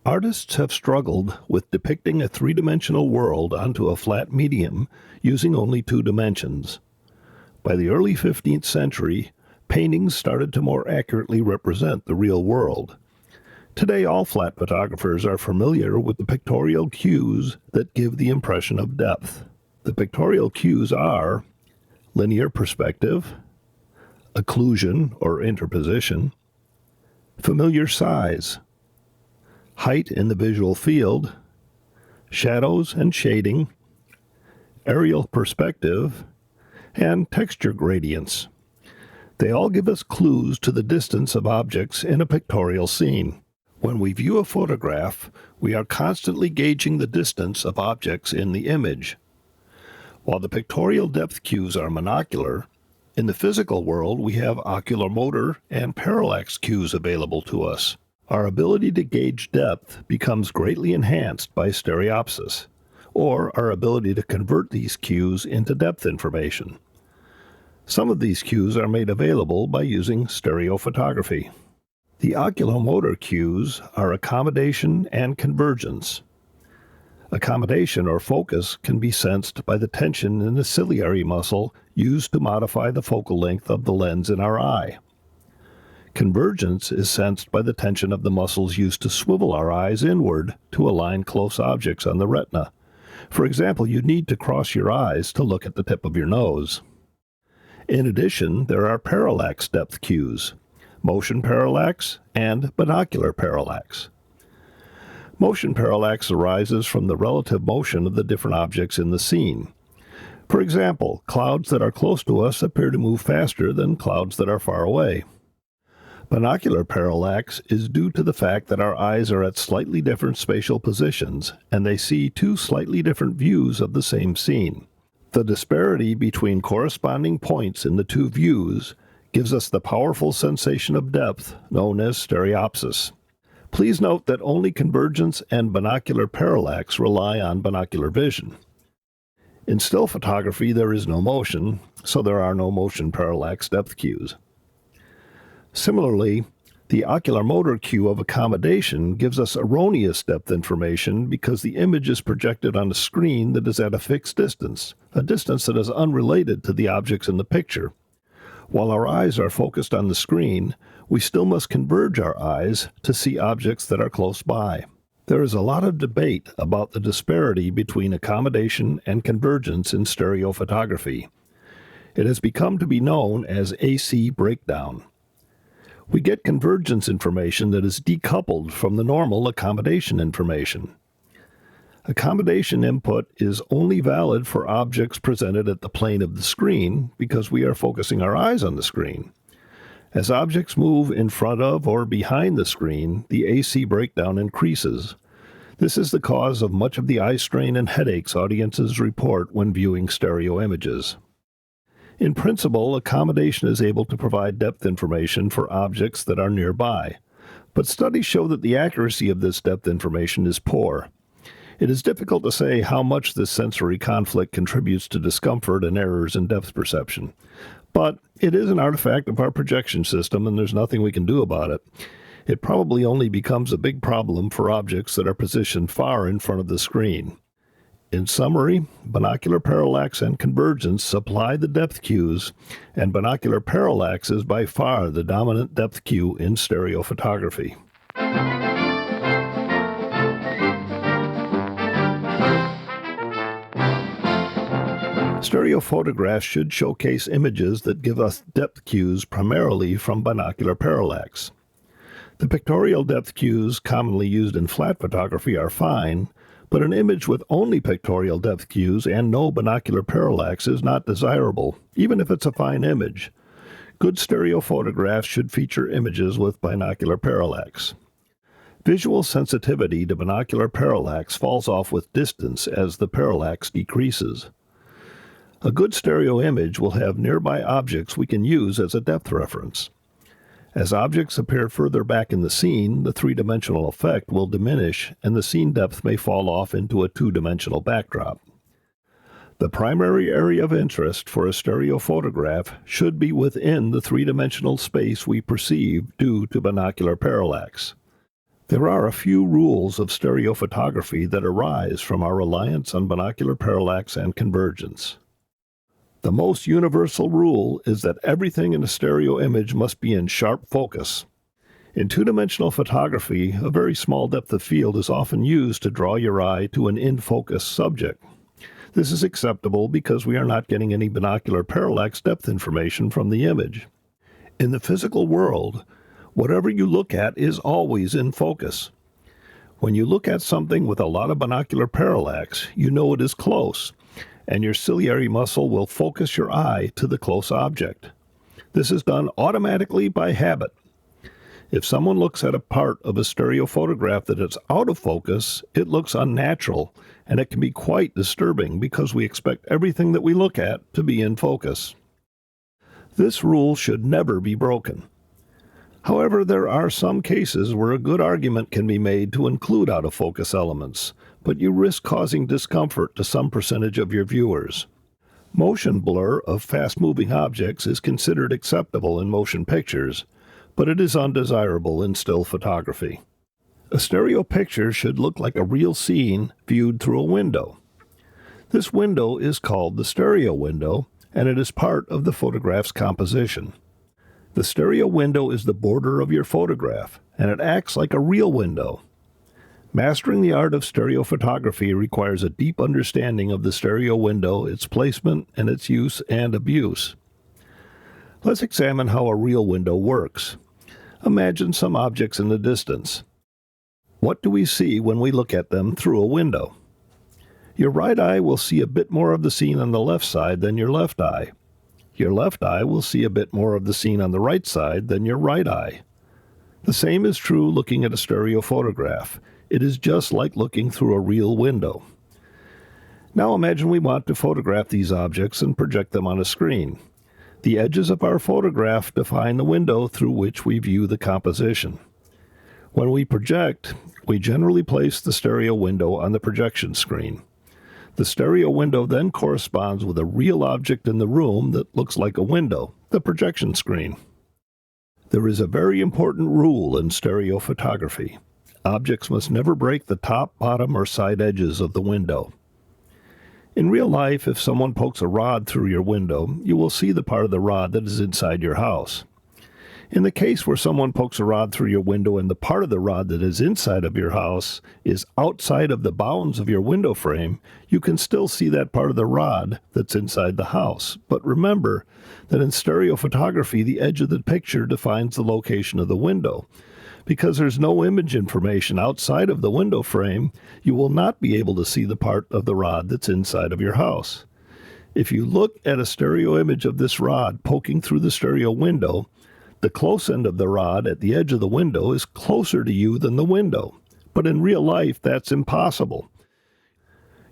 Artists have struggled with depicting a three-dimensional world onto a flat medium using only two dimensions. By the early 15th century, paintings started to more accurately represent the real world. Today, all flat photographers are familiar with the pictorial cues that give the impression of depth. The pictorial cues are linear perspective, occlusion or interposition, familiar size, height in the visual field, shadows and shading, aerial perspective, and texture gradients. They all give us clues to the distance of objects in a pictorial scene. When we view a photograph, we are constantly gauging the distance of objects in the image. While the pictorial depth cues are monocular, in the physical world we have oculomotor and parallax cues available to us. Our ability to gauge depth becomes greatly enhanced by stereopsis, or our ability to convert these cues into depth information. Some of these cues are made available by using stereophotography. The oculomotor cues are accommodation and convergence. Accommodation or focus can be sensed by the tension in the ciliary muscle used to modify the focal length of the lens in our eye. Convergence is sensed by the tension of the muscles used to swivel our eyes inward to align close objects on the retina. For example, you need to cross your eyes to look at the tip of your nose. In addition, there are parallax depth cues, motion parallax and binocular parallax. Motion parallax arises from the relative motion of the different objects in the scene. For example, clouds that are close to us appear to move faster than clouds that are far away. Binocular parallax is due to the fact that our eyes are at slightly different spatial positions, and they see two slightly different views of the same scene. The disparity between corresponding points in the two views gives us the powerful sensation of depth known as stereopsis. Please note that only convergence and binocular parallax rely on binocular vision. In still photography, there is no motion, so there are no motion parallax depth cues. Similarly, the oculomotor cue of accommodation gives us erroneous depth information because the image is projected on a screen that is at a fixed distance, a distance that is unrelated to the objects in the picture. While our eyes are focused on the screen, we still must converge our eyes to see objects that are close by. There is a lot of debate about the disparity between accommodation and convergence in stereophotography. It has become to be known as AC breakdown. We get convergence information that is decoupled from the normal accommodation information. Accommodation input is only valid for objects presented at the plane of the screen because we are focusing our eyes on the screen. As objects move in front of or behind the screen, the AC breakdown increases. This is the cause of much of the eye strain and headaches audiences report when viewing stereo images. In principle, accommodation is able to provide depth information for objects that are nearby, but studies show that the accuracy of this depth information is poor. It is difficult to say how much this sensory conflict contributes to discomfort and errors in depth perception. But it is an artifact of our projection system, and there's nothing we can do about it. It probably only becomes a big problem for objects that are positioned far in front of the screen. In summary, binocular parallax and convergence supply the depth cues, and binocular parallax is by far the dominant depth cue in stereophotography. Stereophotographs should showcase images that give us depth cues primarily from binocular parallax. The pictorial depth cues commonly used in flat photography are fine, but an image with only pictorial depth cues and no binocular parallax is not desirable, even if it's a fine image. Good stereophotographs should feature images with binocular parallax. Visual sensitivity to binocular parallax falls off with distance as the parallax decreases. A good stereo image will have nearby objects we can use as a depth reference. As objects appear further back in the scene, the three-dimensional effect will diminish and the scene depth may fall off into a two-dimensional backdrop. The primary area of interest for a stereophotograph should be within the three-dimensional space we perceive due to binocular parallax. There are a few rules of stereophotography that arise from our reliance on binocular parallax and convergence. The most universal rule is that everything in a stereo image must be in sharp focus. In two-dimensional photography, a very small depth of field is often used to draw your eye to an in-focus subject. This is acceptable because we are not getting any binocular parallax depth information from the image. In the physical world, whatever you look at is always in focus. When you look at something with a lot of binocular parallax, you know it is close, and your ciliary muscle will focus your eye to the close object. This is done automatically by habit. If someone looks at a part of a stereo photograph that is out of focus, it looks unnatural, and it can be quite disturbing because we expect everything that we look at to be in focus. This rule should never be broken. However, there are some cases where a good argument can be made to include out-of-focus elements, but you risk causing discomfort to some percentage of your viewers. Motion blur of fast-moving objects is considered acceptable in motion pictures, but it is undesirable in still photography. A stereo picture should look like a real scene viewed through a window. This window is called the stereo window, and it is part of the photograph's composition. The stereo window is the border of your photograph, and it acts like a real window. Mastering the art of stereophotography requires a deep understanding of the stereo window, its placement, and its use and abuse. Let's examine how a real window works. Imagine some objects in the distance. What do we see when we look at them through a window? Your right eye will see a bit more of the scene on the left side than your left eye. Your left eye will see a bit more of the scene on the right side than your right eye. The same is true looking at a stereo photograph. It is just like looking through a real window. Now imagine we want to photograph these objects and project them on a screen. The edges of our photograph define the window through which we view the composition. When we project, we generally place the stereo window on the projection screen. The stereo window then corresponds with a real object in the room that looks like a window, the projection screen. There is a very important rule in stereo photography. Objects must never break the top, bottom, or side edges of the window. In real life, if someone pokes a rod through your window, you will see the part of the rod that is inside your house. In the case where someone pokes a rod through your window and the part of the rod that is inside of your house is outside of the bounds of your window frame, you can still see that part of the rod that's inside the house. But remember that in stereo photography, the edge of the picture defines the location of the window. Because there's no image information outside of the window frame, you will not be able to see the part of the rod that's inside of your house. If you look at a stereo image of this rod poking through the stereo window, the close end of the rod at the edge of the window is closer to you than the window. But in real life, that's impossible.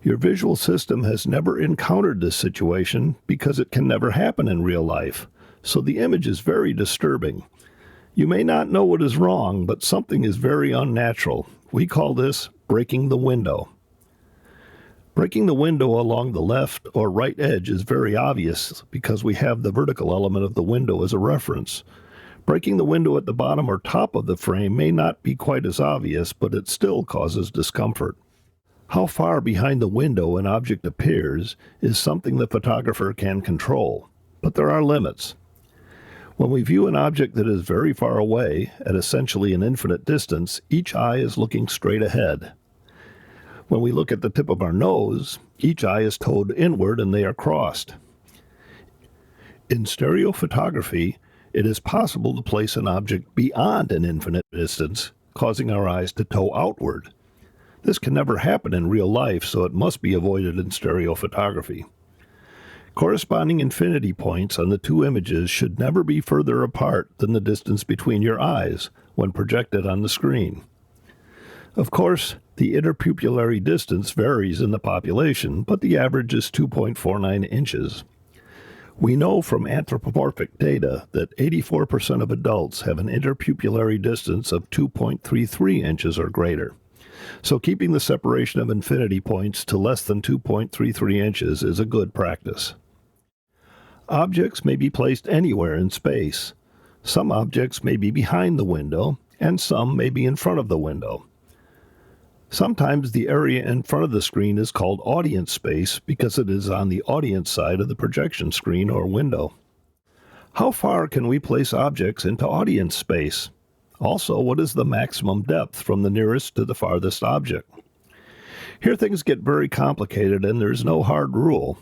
Your visual system has never encountered this situation because it can never happen in real life. So the image is very disturbing. You may not know what is wrong, but something is very unnatural. We call this breaking the window. Breaking the window along the left or right edge is very obvious because we have the vertical element of the window as a reference. Breaking the window at the bottom or top of the frame may not be quite as obvious, but it still causes discomfort. How far behind the window an object appears is something the photographer can control, but there are limits. When we view an object that is very far away, at essentially an infinite distance, each eye is looking straight ahead. When we look at the tip of our nose, each eye is towed inward and they are crossed. In stereo photography, it is possible to place an object beyond an infinite distance, causing our eyes to tow outward. This can never happen in real life, so it must be avoided in stereo photography. Corresponding infinity points on the two images should never be further apart than the distance between your eyes when projected on the screen. Of course, the interpupillary distance varies in the population, but the average is 2.49 inches. We know from anthropomorphic data that 84% of adults have an interpupillary distance of 2.33 inches or greater. So keeping the separation of infinity points to less than 2.33 inches is a good practice. Objects may be placed anywhere in space. Some objects may be behind the window, and some may be in front of the window. Sometimes the area in front of the screen is called audience space because it is on the audience side of the projection screen or window. How far can we place objects into audience space? Also, what is the maximum depth from the nearest to the farthest object? Here things get very complicated and there's no hard rule.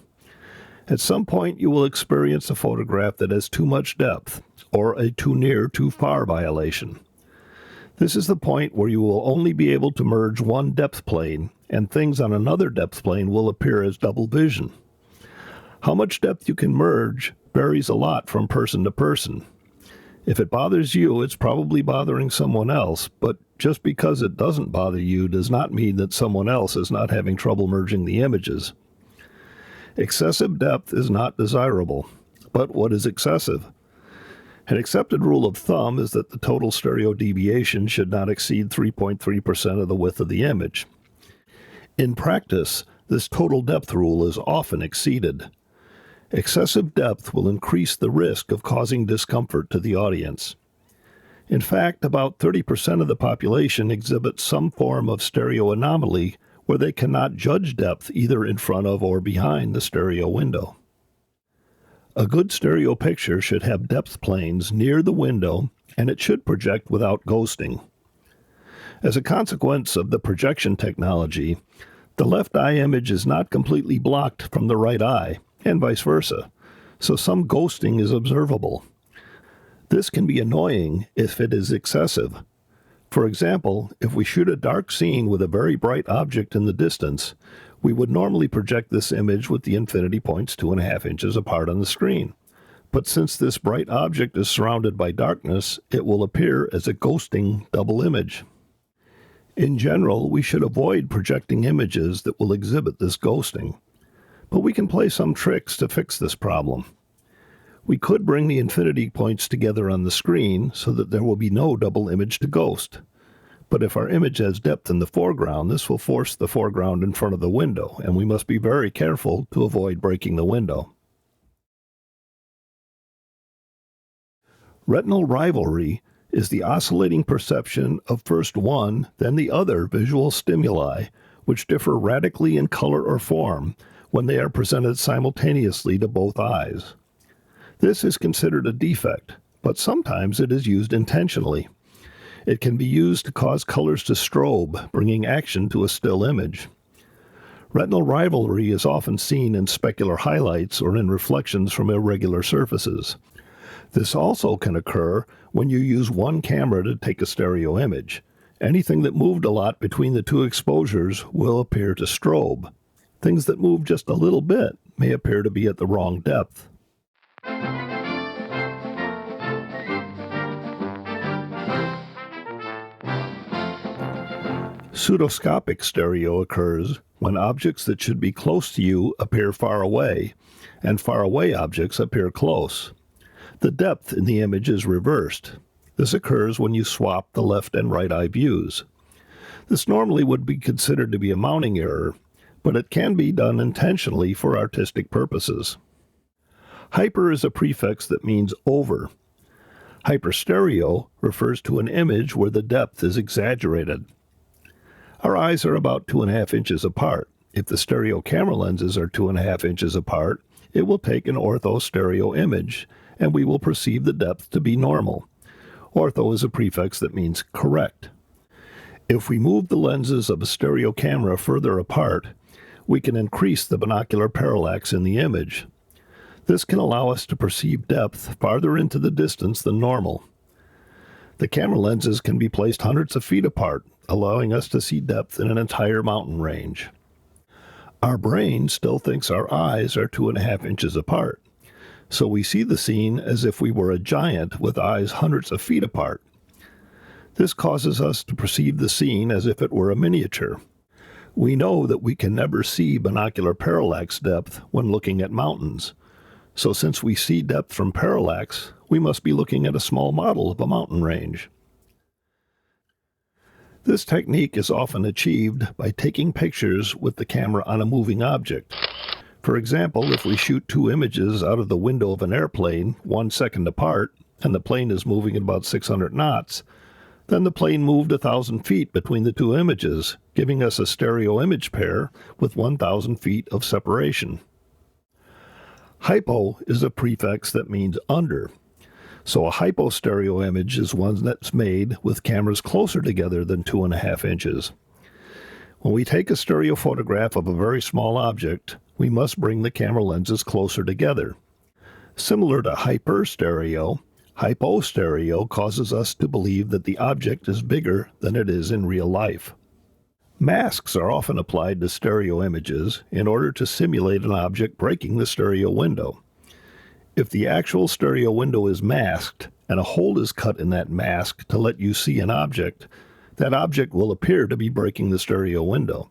At some point you will experience a photograph that has too much depth, or a too near, too far violation. This is the point where you will only be able to merge one depth plane, and things on another depth plane will appear as double vision. How much depth you can merge varies a lot from person to person. If it bothers you, it's probably bothering someone else, but just because it doesn't bother you does not mean that someone else is not having trouble merging the images. Excessive depth is not desirable, but what is excessive? An accepted rule of thumb is that the total stereo deviation should not exceed 3.3% of the width of the image. In practice, this total depth rule is often exceeded. Excessive depth will increase the risk of causing discomfort to the audience. In fact, about 30% of the population exhibits some form of stereo anomaly where they cannot judge depth either in front of or behind the stereo window. A good stereo picture should have depth planes near the window, and it should project without ghosting. As a consequence of the projection technology, the left eye image is not completely blocked from the right eye, and vice versa, so some ghosting is observable. This can be annoying if it is excessive. For example, if we shoot a dark scene with a very bright object in the distance, we would normally project this image with the infinity points 2.5 inches apart on the screen. But since this bright object is surrounded by darkness, it will appear as a ghosting double image. In general, we should avoid projecting images that will exhibit this ghosting. But we can play some tricks to fix this problem. We could bring the infinity points together on the screen so that there will be no double image to ghost. But if our image has depth in the foreground, this will force the foreground in front of the window, and we must be very careful to avoid breaking the window. Retinal rivalry is the oscillating perception of first one, then the other visual stimuli, which differ radically in color or form when they are presented simultaneously to both eyes. This is considered a defect, but sometimes it is used intentionally. It can be used to cause colors to strobe, bringing action to a still image. Retinal rivalry is often seen in specular highlights or in reflections from irregular surfaces. This also can occur when you use one camera to take a stereo image. Anything that moved a lot between the two exposures will appear to strobe. Things that move just a little bit may appear to be at the wrong depth. Pseudoscopic stereo occurs when objects that should be close to you appear far away, and far away objects appear close. The depth in the image is reversed. This occurs when you swap the left and right eye views. This normally would be considered to be a mounting error, but it can be done intentionally for artistic purposes. Hyper is a prefix that means over. Hyperstereo refers to an image where the depth is exaggerated. Our eyes are about 2.5 inches apart. If the stereo camera lenses are 2.5 inches apart, it will take an ortho stereo image, and we will perceive the depth to be normal. Ortho is a prefix that means correct. If we move the lenses of a stereo camera further apart, we can increase the binocular parallax in the image. This can allow us to perceive depth farther into the distance than normal. The camera lenses can be placed hundreds of feet apart, allowing us to see depth in an entire mountain range. Our brain still thinks our eyes are 2.5 inches apart, so we see the scene as if we were a giant with eyes hundreds of feet apart. This causes us to perceive the scene as if it were a miniature. We know that we can never see binocular parallax depth when looking at mountains. So since we see depth from parallax, we must be looking at a small model of a mountain range. This technique is often achieved by taking pictures with the camera on a moving object. For example, if we shoot two images out of the window of an airplane 1 second apart, and the plane is moving at about 600 knots, Then the plane moved 1,000 feet between the two images, giving us a stereo image pair with 1,000 feet of separation. Hypo is a prefix that means under. So a hypostereo image is one that's made with cameras closer together than 2.5 inches. When we take a stereo photograph of a very small object, we must bring the camera lenses closer together. Similar to hyperstereo, hypostereo causes us to believe that the object is bigger than it is in real life. Masks are often applied to stereo images in order to simulate an object breaking the stereo window. If the actual stereo window is masked and a hole is cut in that mask to let you see an object, that object will appear to be breaking the stereo window.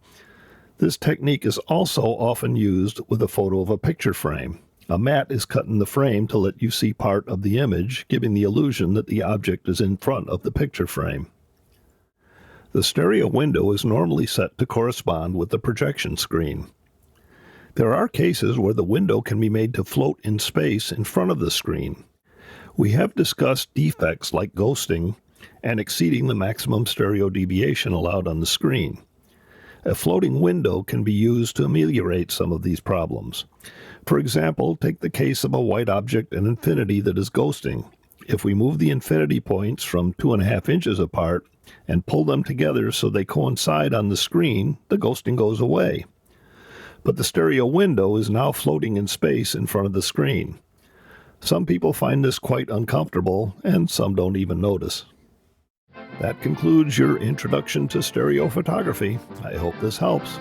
This technique is also often used with a photo of a picture frame. A mat is cut in the frame to let you see part of the image, giving the illusion that the object is in front of the picture frame. The stereo window is normally set to correspond with the projection screen. There are cases where the window can be made to float in space in front of the screen. We have discussed defects like ghosting and exceeding the maximum stereo deviation allowed on the screen. A floating window can be used to ameliorate some of these problems. For example, take the case of a white object in infinity that is ghosting. If we move the infinity points from 2.5 inches apart and pull them together so they coincide on the screen, the ghosting goes away. But the stereo window is now floating in space in front of the screen. Some people find this quite uncomfortable, and some don't even notice. That concludes your introduction to stereo photography. I hope this helps.